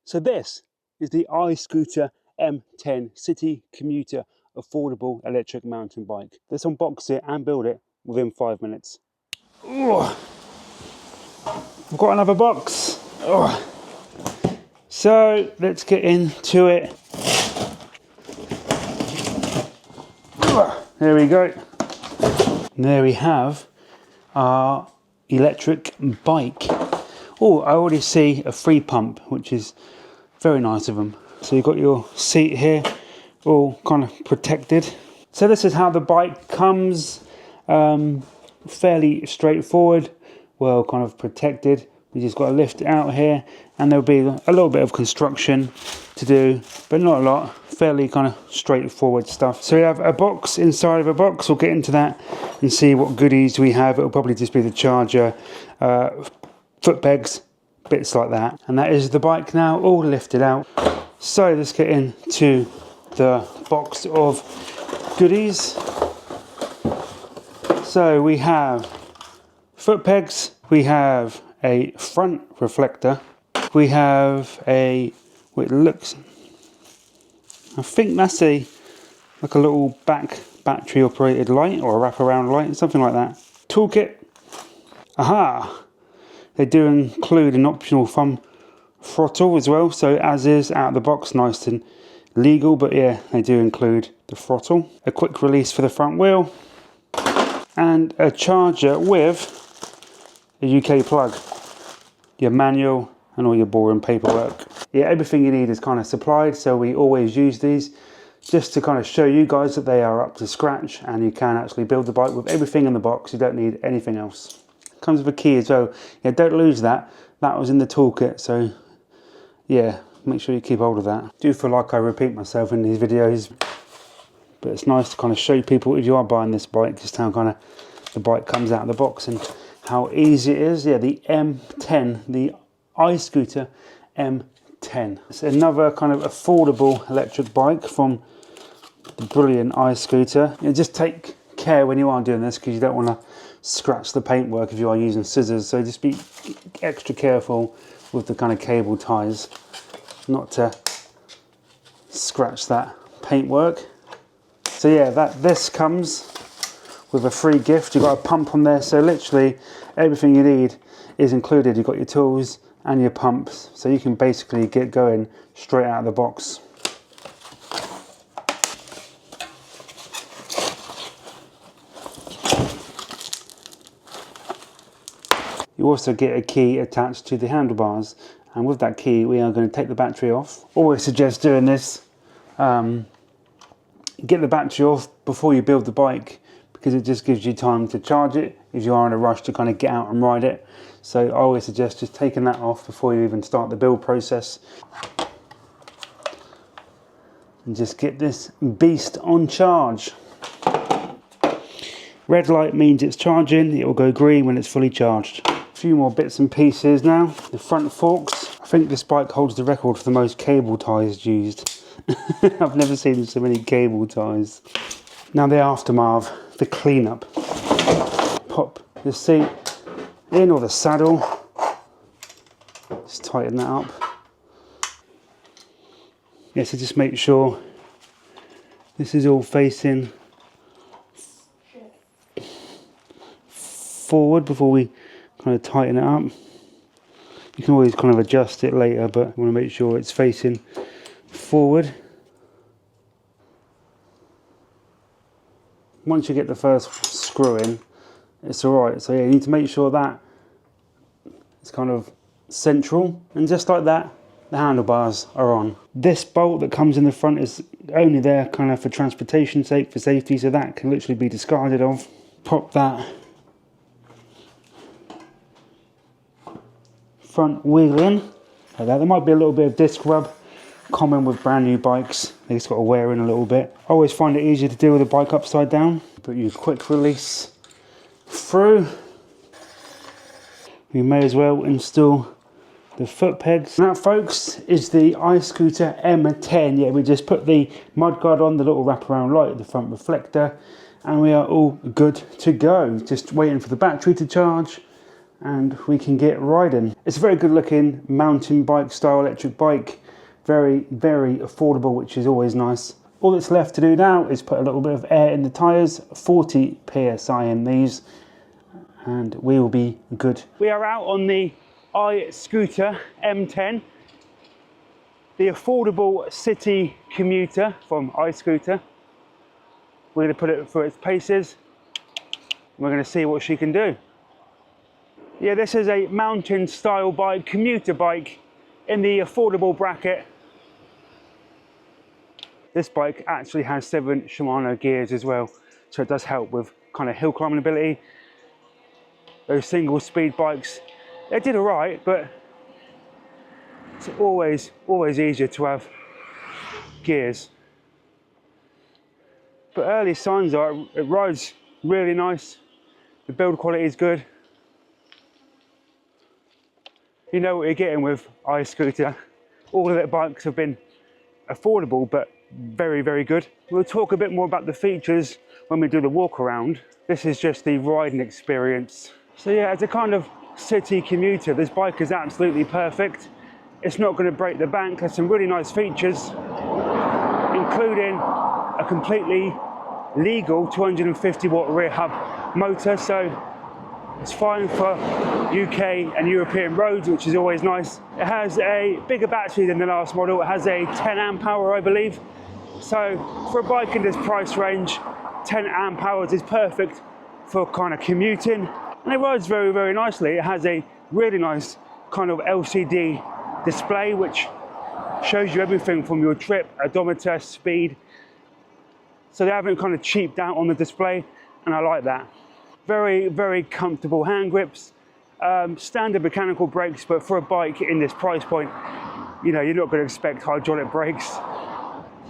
So this is the iScooter M10 City Commuter Affordable Electric Mountain Bike. Let's unbox it and build it within 5 minutes. Ooh, I've got another box. Oh. So let's get into it. There we go. And there we have our electric bike. Oh, I already see a free pump, which is very nice of them. So you've got your seat here, all kind of protected. So this is how the bike comes, fairly straightforward, well kind of protected. You just got to lift it out here, and there'll be a little bit of construction to do, but not a lot. Fairly kind of straightforward stuff. So we have a box inside of a box. We'll get into that and see what goodies we have. It'll probably just be the charger, foot pegs, bits like that. And that is the bike now, all lifted out. So let's get into the box of goodies. So we have foot pegs, we have a front reflector, we have a, well, it looks, I think that's like a little back battery operated light or a wraparound light, something like that. Toolkit, aha, they do include an optional thumb throttle as well, so as is out of the box, nice and legal, but yeah, they do include the throttle. A quick release for the front wheel, and a charger with a UK plug, your manual and all your boring paperwork. Yeah, everything you need is kind of supplied, so we always use these just to kind of show you guys that they are up to scratch and you can actually build the bike with everything in the box. You don't need anything else. Comes with a key as well. Yeah, don't lose that. That was in the toolkit, so yeah, make sure you keep hold of that. I do feel like I repeat myself in these videos, but it's nice to kind of show people, if you are buying this bike, just how kind of the bike comes out of the box and how easy it is. Yeah, the M10, the iScooter M10. It's another kind of affordable electric bike from the brilliant iScooter. You know, just take care when you are doing this, because you don't want to scratch the paintwork if you are using scissors, so just be extra careful with the kind of cable ties not to scratch that paintwork. So yeah, this comes with a free gift. You've got a pump on there, so literally everything you need is included. You've got your tools and your pumps, so you can basically get going straight out of the box. You also get a key attached to the handlebars, and with that key we are going to take the battery off. Always suggest doing this, get the battery off before you build the bike, because it just gives you time to charge it if you are in a rush to kind of get out and ride it. So I always suggest just taking that off before you even start the build process, and just get this beast on charge. Red light means it's charging, it will go green when it's fully charged. A few more bits and pieces now. The front forks. I think this bike holds the record for the most cable ties used. I've never seen so many cable ties. Now the aftermath, the cleanup. Pop the seat in, or the saddle. Just tighten that up. Yeah, so just make sure this is all facing forward before we kind of tighten it up. You can always kind of adjust it later, but you want to make sure it's facing forward. Once you get the first screw in, it's alright. So yeah, you need to make sure that it's kind of central, and just like that, the handlebars are on. This bolt that comes in the front is only there kind of for transportation sake, for safety, so that can literally be discarded of. Pop that front wheel in like that. There might be a little bit of disc rub, common with brand new bikes. They just got to wear in a little bit. I always find it easier to do with a bike upside down, but you quick release through. We may as well install the foot pegs. Now folks, is the iScooter M10. Yeah, we just put the mudguard on, the little wraparound light, the front reflector, and we are all good to go. Just waiting for the battery to charge, and we can get riding. It's a very good looking mountain bike style electric bike. Very, very affordable, which is always nice. All that's left to do now is put a little bit of air in the tyres, 40 PSI in these, and we will be good. We are out on the iScooter M10, the affordable city commuter from iScooter. We're going to put it through its paces. We're going to see what she can do. Yeah, this is a mountain style bike, commuter bike in the affordable bracket. This bike actually has 7 Shimano gears as well, so it does help with kind of hill climbing ability. Those single speed bikes, they did all right, but it's always easier to have gears. But early signs are it rides really nice. The build quality is good. You know what you're getting with iScooter. All of their bikes have been affordable, but very, very good. We'll talk a bit more about the features when we do the walk around. This is just the riding experience. So yeah, as a kind of city commuter, this bike is absolutely perfect. It's not going to break the bank. There's some really nice features, including a completely legal 250 watt rear hub motor. So it's fine for UK and European roads, which is always nice. It has a bigger battery than the last model. It has a 10 amp hour, I believe. So for a bike in this price range, 10 amp hours is perfect for kind of commuting. And it rides very, very nicely. It has a really nice kind of LCD display, which shows you everything from your trip, odometer, speed. So they haven't kind of cheaped out on the display, and I like that. Very, very comfortable hand grips, standard mechanical brakes, but for a bike in this price point, you know, you're not going to expect hydraulic brakes.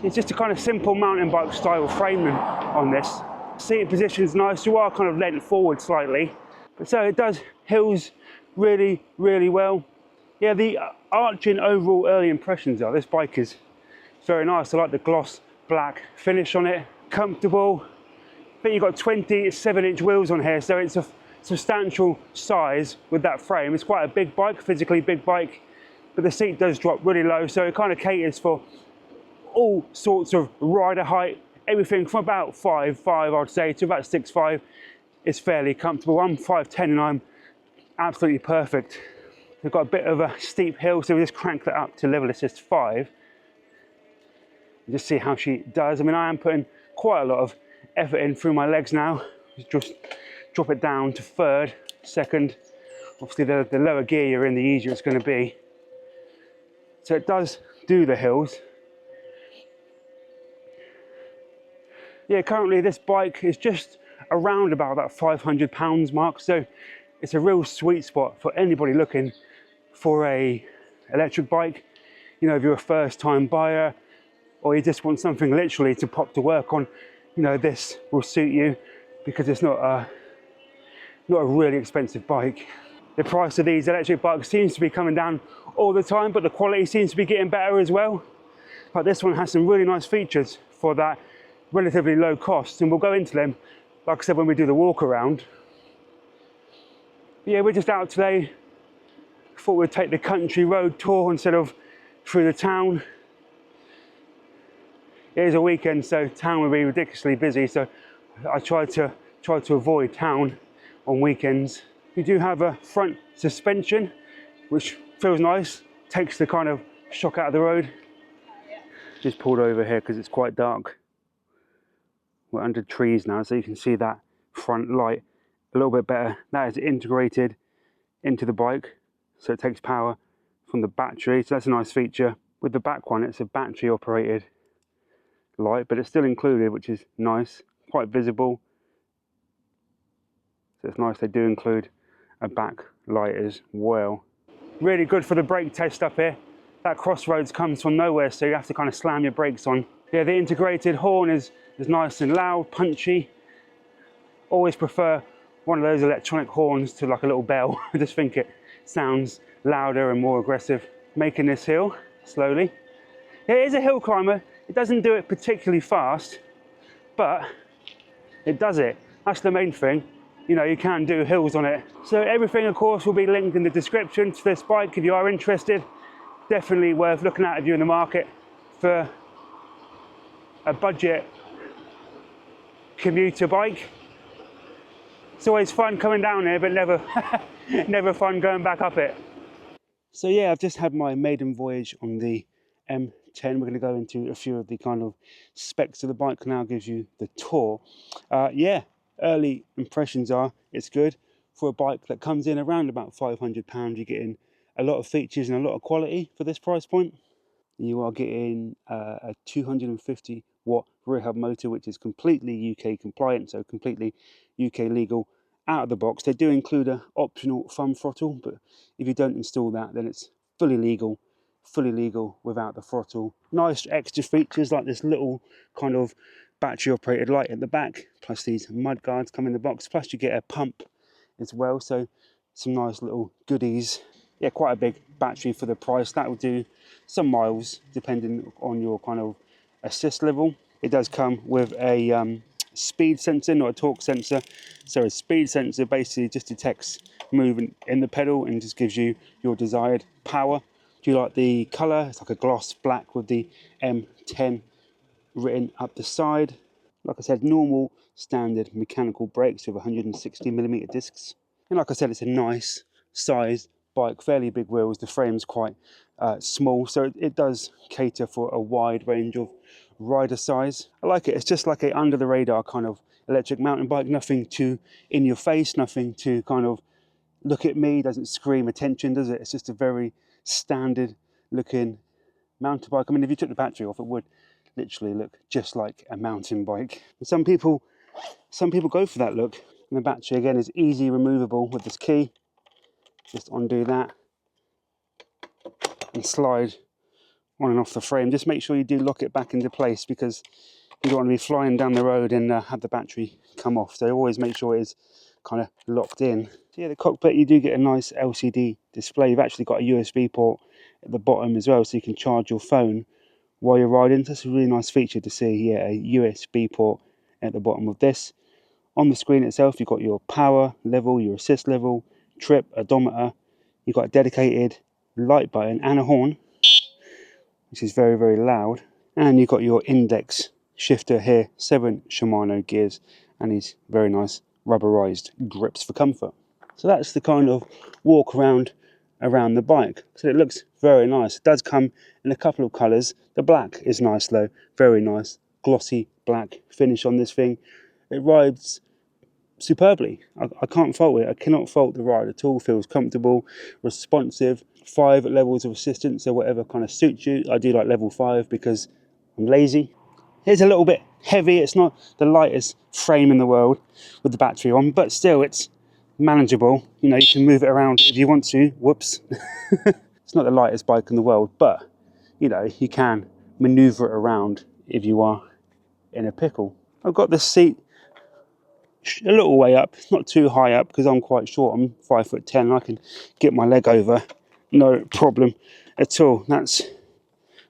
It's just a kind of simple mountain bike style framing on this. Seating position is nice. You are kind of leant forward slightly, but so it does hills really, really well. Yeah, the arching overall early impressions are this bike is very nice. I like the gloss black finish on it, comfortable. But you've got 27-inch wheels on here, so it's a substantial size with that frame. It's quite a big bike, physically big bike, but the seat does drop really low, so it kind of caters for all sorts of rider height. Everything from about 5'5", I'd say, to about 6'5" is fairly comfortable. I'm 5'10", and I'm absolutely perfect. We've got a bit of a steep hill, so we just crank that up to level assist 5. Just see how she does. I mean, I am putting quite a lot of effort in through my legs now. Just drop it down to 3rd, 2nd. Obviously, the lower gear you're in, the easier it's going to be. So it does do the hills. Yeah, currently this bike is just around about that £500 mark. So it's a real sweet spot for anybody looking for a electric bike. You know, if you're a first-time buyer, or you just want something literally to pop to work on, you know, this will suit you because it's not a really expensive bike. The price of these electric bikes seems to be coming down all the time, but the quality seems to be getting better as well. But this one has some really nice features for that relatively low cost, and we'll go into them, like I said, when we do the walk around. But yeah, we're just out today. Thought we'd take the country road tour instead of through the town. It is a weekend, so town will be ridiculously busy, so I try to avoid town on weekends. We do have a front suspension, which feels nice, takes the kind of shock out of the road. Just pulled over here because it's quite dark. We're under trees now, so you can see that front light a little bit better. That is integrated into the bike, so it takes power from the battery, so that's a nice feature. With the back one, it's a battery operated light, but it's still included, which is nice, quite visible. So it's nice they do include a back light as well. Really good for the brake test up here. That crossroads comes from nowhere, so you have to kind of slam your brakes on. Yeah, the integrated horn is nice and loud, punchy. Always prefer one of those electronic horns to like a little bell. I just think it sounds louder and more aggressive. Making this hill slowly. It is a hill climber. It doesn't do it particularly fast, but it does it. That's the main thing. you know, you can do hills on it. So everything, of course, will be linked in the description to this bike if you are interested. Definitely worth looking at if you're in the market for a budget commuter bike. It's always fun coming down here, but never, never fun going back up it. So yeah, I've just had my maiden voyage on the M10. We're going to go into a few of the kind of specs of the bike now, gives you the tour. Yeah, early impressions are it's good for a bike that comes in around about £500. You're getting a lot of features and a lot of quality for this price point. You are getting a 250 watt rear hub motor, which is completely UK compliant, so completely UK legal out of the box. They do include an optional thumb throttle, but if you don't install that, then it's fully legal without the throttle. Nice extra features like this little kind of battery operated light at the back, plus these mud guards come in the box, plus you get a pump as well, so some nice little goodies. Yeah, quite a big battery for the price. That will do some miles depending on your kind of assist level. It does come with a speed sensor, not a torque sensor. So a speed sensor basically just detects movement in the pedal and just gives you your desired power. Do you like the colour? It's like a gloss black with the M10 written up the side. Like I said, normal standard mechanical brakes with 160mm discs. And like I said, it's a nice sized bike, fairly big wheels. The frame's quite small, so it does cater for a wide range of rider size. I like it. It's just like a under the radar kind of electric mountain bike. Nothing too in your face, nothing to kind of look at me, doesn't scream attention, does it? It's just a very standard looking mountain bike. I mean, if you took the battery off, it would literally look just like a mountain bike. And some people go for that look. And the battery again is easy removable with this key. Just undo that and slide on and off the frame. Just make sure you do lock it back into place, because you don't want to be flying down the road and have the battery come off. So always make sure it is kind of locked in. So yeah, the cockpit, you do get a nice LCD display. You've actually got a USB port at the bottom as well, so you can charge your phone while you're riding. That's a really nice feature to see. Yeah, a USB port at the bottom of this. On the screen itself, you've got your power level, your assist level, trip, odometer. You've got a dedicated light button and a horn, which is very, very loud. And you've got your index shifter here, 7 Shimano gears, and these very nice rubberized grips for comfort. So that's the kind of walk around the bike. So it looks very nice. It does come in a couple of colours. The black is nice though, very nice, glossy black finish on this thing. It rides superbly. I can't fault it. I cannot fault the ride at all. Feels comfortable, responsive, 5 levels of assistance, so whatever kind of suits you. I do like level 5 because I'm lazy. It's a little bit heavy. It's not the lightest frame in the world with the battery on, but still it's manageable. You know, you can move it around if you want to. Whoops. It's not the lightest bike in the world, but you know, you can maneuver it around if you are in a pickle. I've got this seat a little way up, not too high up because I'm quite short. I'm 5'10" and I can get my leg over, no problem at all. That's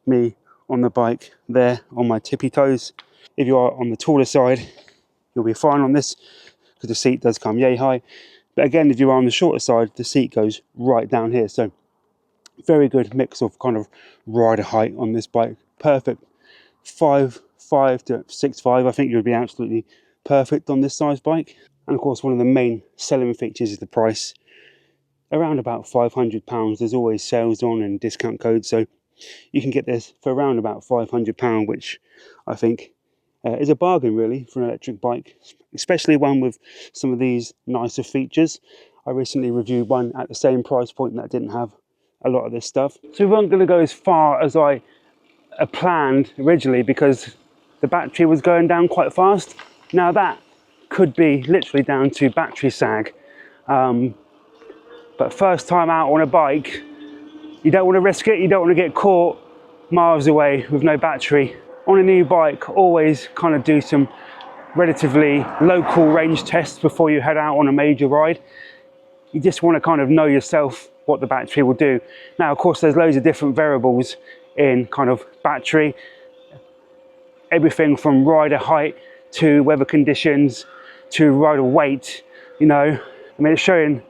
me on the bike there on my tippy toes. If you are on the taller side, you'll be fine on this because the seat does come yay high. But again, if you are on the shorter side, the seat goes right down here. So very good mix of kind of rider height on this bike. Perfect 5'5" to 6'5". I think you would be absolutely perfect on this size bike. And of course, one of the main selling features is the price. Around about £500. There's always sales on and discount codes, so you can get this for around about £500, which I think is a bargain really for an electric bike, especially one with some of these nicer features. I recently reviewed one at the same price point that didn't have a lot of this stuff. So we weren't going to go as far as I planned originally because the battery was going down quite fast. Now that could be literally down to battery sag. But first time out on a bike, you don't want to risk it. You don't want to get caught miles away with no battery. On a new bike, always kind of do some relatively local range tests before you head out on a major ride. You just want to kind of know yourself what the battery will do. Now, of course, there's loads of different variables in kind of battery. Everything from rider height to weather conditions to rider weight you know, I mean, it's showing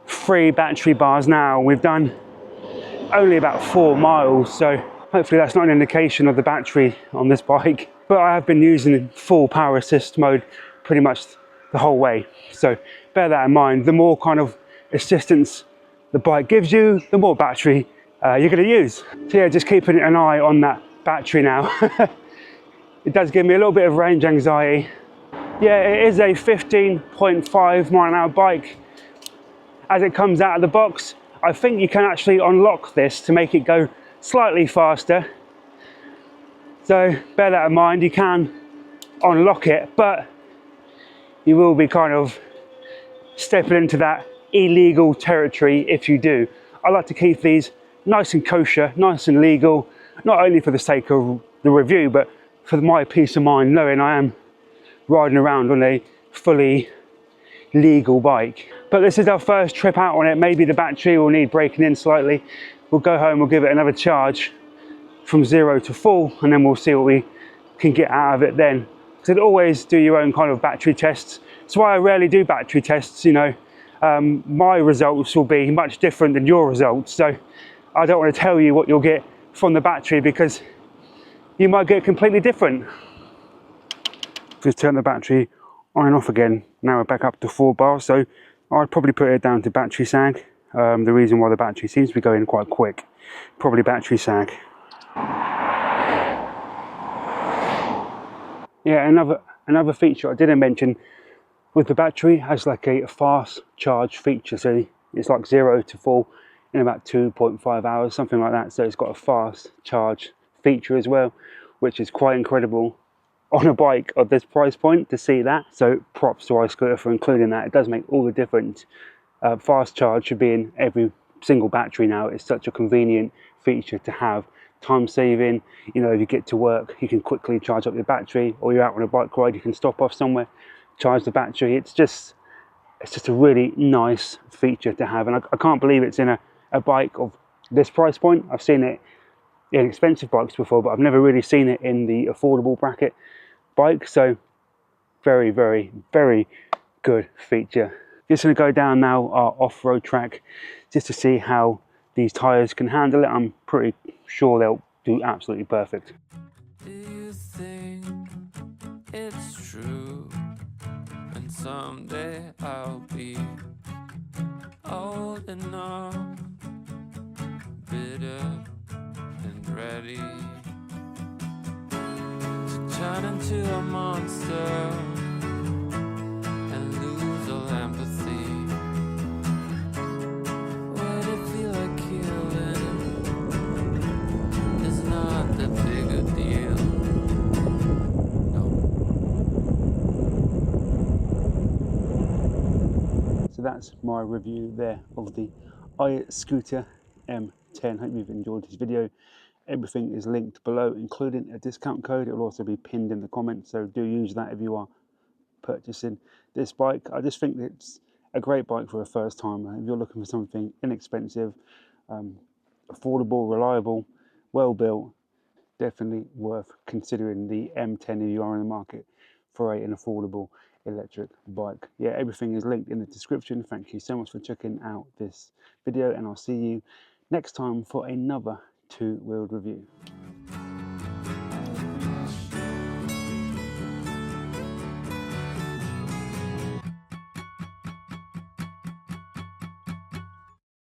3 battery bars now. We've done only about 4 miles, so hopefully that's not an indication of the battery on this bike. But I have been using full power assist mode pretty much the whole way, so bear that in mind. The more kind of assistance the bike gives you, the more battery you're going to use. So yeah, just keeping an eye on that battery now. It does give me a little bit of range anxiety. Yeah, it is a 15.5 mile-an-hour bike. As it comes out of the box, I think you can actually unlock this to make it go slightly faster. So bear that in mind, you can unlock it, but you will be kind of stepping into that illegal territory if you do. I like to keep these nice and kosher, nice and legal, not only for the sake of the review, but for my peace of mind, knowing I am riding around on a fully legal bike. But this is our first trip out on it. Maybe the battery will need breaking in slightly. We'll go home, we'll give it another charge from 0 to full, and then we'll see what we can get out of it then. So always do your own kind of battery tests. That's why I rarely do battery tests, you know. My results will be much different than your results, so I don't want to tell you what you'll get from the battery because you might get completely different. Just turn the battery on and off again. Now we're back up to 4 bars, so I'd probably put it down to battery sag. The reason why the battery seems to be going quite quick, probably battery sag. Yeah, another feature I didn't mention with the battery has like a fast charge feature. So it's like 0 to full in about 2.5 hours, something like that. So it's got a fast charge feature as well, which is quite incredible on a bike of this price point to see that. So props to iScooter for including that. It does make all the difference. Fast charge should be in every single battery now. It's such a convenient feature to have. Time saving, you know, if you get to work, you can quickly charge up your battery, or you're out on a bike ride, you can stop off somewhere, charge the battery. It's just a really nice feature to have, and I can't believe it's in a bike of this price point. I've seen it in expensive bikes before, but I've never really seen it in the affordable bracket bike. So very, very, very good feature. Just going to go down now our off-road track just to see how these tyres can handle it. I'm pretty sure they'll do absolutely perfect. Do you think it's true? And someday I'll be old enough, bitter and ready to turn into a monster and lose all empathy. Would it feel like killing? It's not that big a deal. So that's my review there of the iScooter M10. Hope you've enjoyed this video. Everything is linked below, including a discount code. It will also be pinned in the comments, so do use that if you are purchasing this bike. I just think it's a great bike for a first timer. If you're looking for something inexpensive, affordable, reliable, well built, definitely worth considering the M10 if you are in the market for an affordable electric bike. Yeah, everything is linked in the description. Thank you so much for checking out this video, and I'll see you next time for another two-wheeled review.